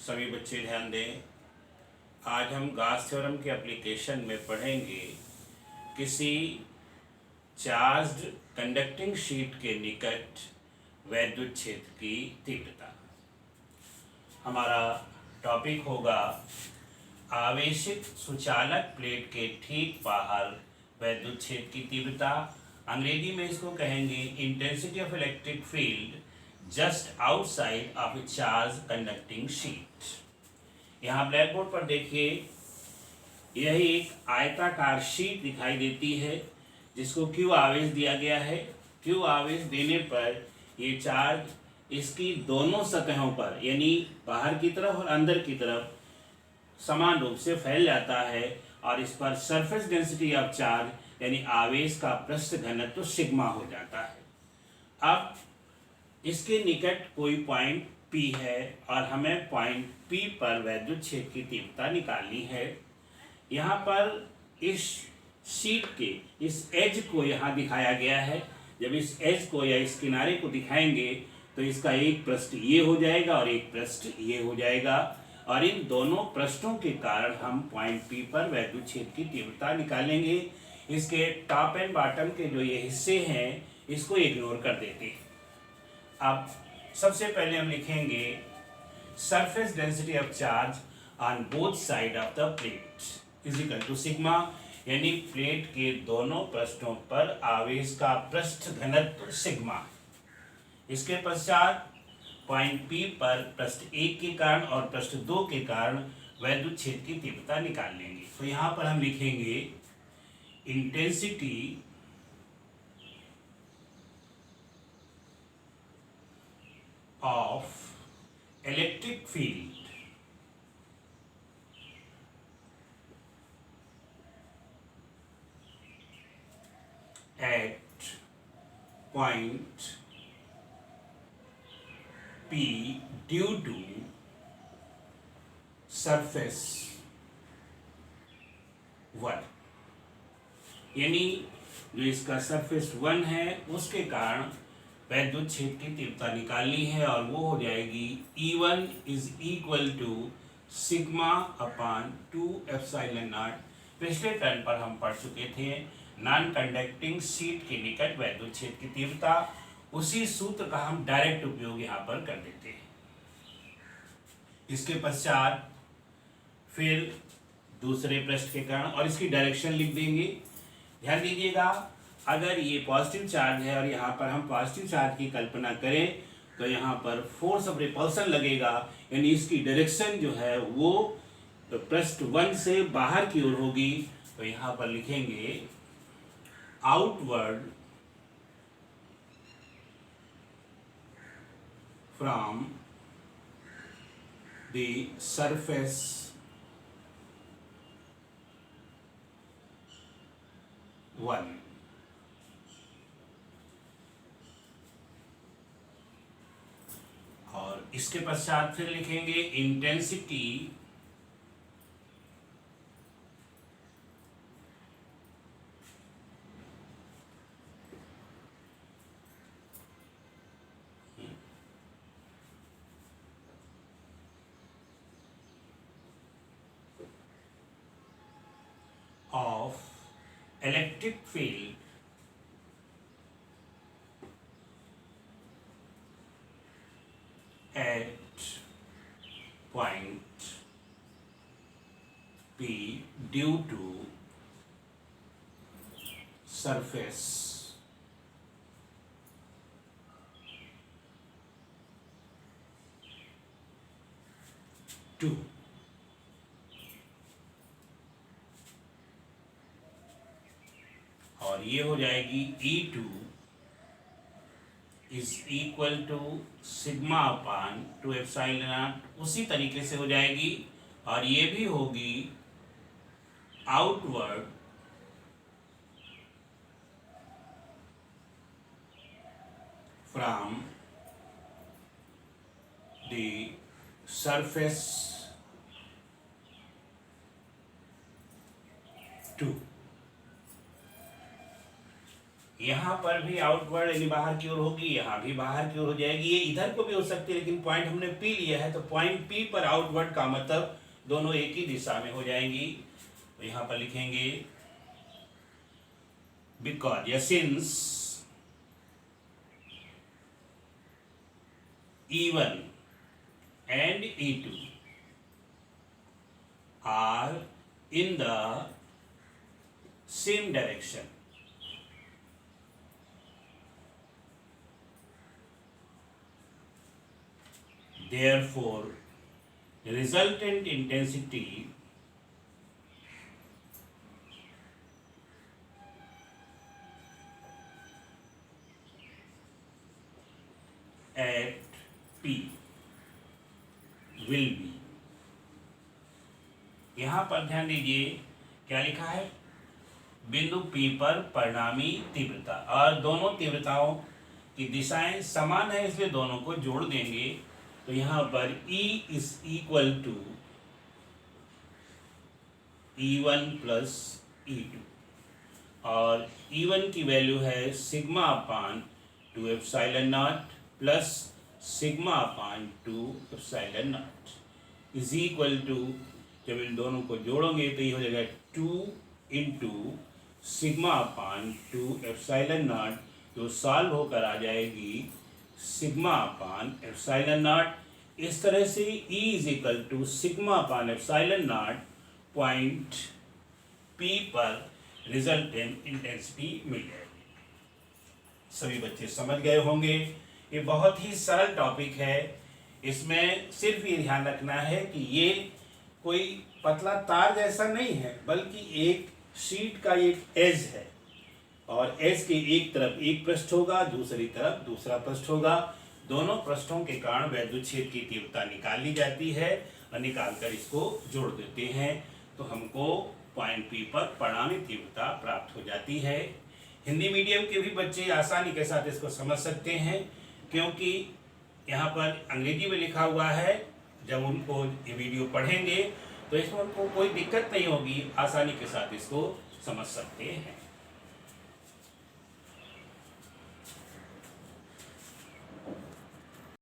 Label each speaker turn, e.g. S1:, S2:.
S1: सभी बच्चे ध्यान दें। आज हम गाउस थ्योरम के एप्लीकेशन में पढ़ेंगे किसी चार्ज्ड कंडक्टिंग शीट के निकट वैद्युत क्षेत्र की तीव्रता। हमारा टॉपिक होगा आवेशित सुचालक प्लेट के ठीक बाहर वैद्युत क्षेत्र की तीव्रता। अंग्रेजी में इसको कहेंगे intensity of electric field just outside of A charge conducting sheet. यहाँ ब्लैक बोर्ड पर देखिए, यह एक आयताकार शीट दिखाई देती है जिसको Q आवेश दिया गया है। Q आवेश देने पर ये चार्ज इसकी दोनों सतहों पर यानी बाहर की तरफ और अंदर की तरफ समान रूप से फैल जाता है और इस पर सरफेस डेंसिटी ऑफ चार्ज यानी आवेश का पृष्ठ घनत्व सिग्मा हो जाता है। अब इसके निकट कोई पॉइंट P है और हमें पॉइंट P पर वैद्युत क्षेत्र की तीव्रता निकालनी है। यहाँ पर इस शीट के इस एज को यहाँ दिखाया गया है। जब इस एज को या इस किनारे को दिखाएंगे तो इसका एक पृष्ठ ये हो जाएगा और एक पृष्ठ ये हो जाएगा और इन दोनों पृष्ठों के कारण हम पॉइंट P पर वैद्युत क्षेत्र की तीव्रता निकालेंगे। इसके टॉप एंड बॉटम के जो ये हिस्से हैं इसको इग्नोर कर देते हैं। अब सबसे पहले हम लिखेंगे surface density of charge on both side of the plate is equal to sigma, यानी प्लेट के दोनों पृष्ठों पर आवेश का पृष्ठ घनत्व सिग्मा। इसके पश्चात पॉइंट P पर पृष्ठ 1 के कारण और पृष्ठ 2 के कारण वैद्युत क्षेत्र की तीव्रता निकाल लेंगे। तो यहाँ पर हम लिखेंगे intensity of electric field at point P due to surface 1, यानी जो इसका सरफेस 1 है उसके कारण वैद्युत क्षेत्र की तीव्रता निकालनी है और वो हो जाएगी E1 is equal to sigma upon 2 epsilon naught. पिछले टर्न पर हम पढ़ चुके थे नॉन कंडक्टिंग शीट के निकट वैद्युत क्षेत्र की तीव्रता। उसी सूत्र का हम डायरेक्ट उपयोग यहाँ पर कर देते हैं। इसके पश्चात फिर दूसरे पृष्ठ के कारण और इसकी डायरेक्शन लिख देंगे। ध्यान दीजिएगा, अगर ये पॉजिटिव चार्ज है और यहाँ पर हम पॉजिटिव चार्ज की कल्पना करें तो यहाँ पर फोर्स ऑफ रिपल्सन लगेगा, यानी इसकी डायरेक्शन जो है वो पृष्ठ 1 से बाहर की ओर होगी। तो यहाँ पर लिखेंगे outward from the surface one. और इसके पश्चात फिर लिखेंगे intensity of electric field at point P due to surface 2। और ये हो जाएगी E2 is equal to sigma upon 2 epsilon naught. उसी तरीके से हो जाएगी और ये भी होगी आउटवर्ड फ्रॉम द सरफेस 2। यहाँ पर भी आउटवर्ड यानी बाहर की ओर होगी, यहाँ भी बाहर की ओर हो जाएगी। ये इधर को भी हो सकती है, लेकिन पॉइंट हमने पी लिया है तो पॉइंट पी पर आउटवर्ड का मतलब दोनों एक ही दिशा में हो जाएंगी। तो यहाँ पर लिखेंगे बिकॉज या since E1 and E2 are in the same direction, therefore resultant intensity at P will be, यहाँ पर ध्यान दीजिए क्या लिखा है, बिंदु P पर परिणामी तीव्रता, और दोनों तीव्रताओं की दिशाएं समान है इसलिए दोनों को जोड़ देंगे। तो यहाँ पर E is equal to E1 plus E2, और E1 की वैल्यू है sigma upon 2 epsilon naught plus sigma upon 2 epsilon naught is equal to, जब इन दोनों को जोड़ोगे तो ये हो जाएगा 2 into sigma upon 2 epsilon not, जो सॉल्व होकर आ जाएगी सिग्मा अपान एप्सिलॉन नॉट। इस तरह से E is equal to sigma upon epsilon naught point P पर रिजल्टेंट इंटेंसिटी मिल जाएगी। सभी बच्चे समझ गए होंगे। ये बहुत ही सरल टॉपिक है। इसमें सिर्फ ये ध्यान रखना है कि ये कोई पतला तार जैसा नहीं है, बल्कि एक शीट का एक एज है, और एज के एक तरफ एक पृष्ठ होगा, दूसरी तरफ दूसरा पृष्ठ होगा। दोनों पृष्ठों के कारण वैद्युत क्षेत्र की तीव्रता निकाल ली जाती है, और निकालकर इसको जोड़ देते हैं तो हमको पॉइंट P पर परिणामी तीव्रता प्राप्त हो जाती है। हिंदी मीडियम के भी बच्चे आसानी के साथ इसको समझ सकते हैं, क्योंकि यहाँ पर अंग्रेजी में लिखा हुआ है। जब उनको ये वीडियो पढ़ेंगे तो इसमें उनको कोई दिक्कत नहीं होगी, आसानी के साथ इसको समझ सकते हैं।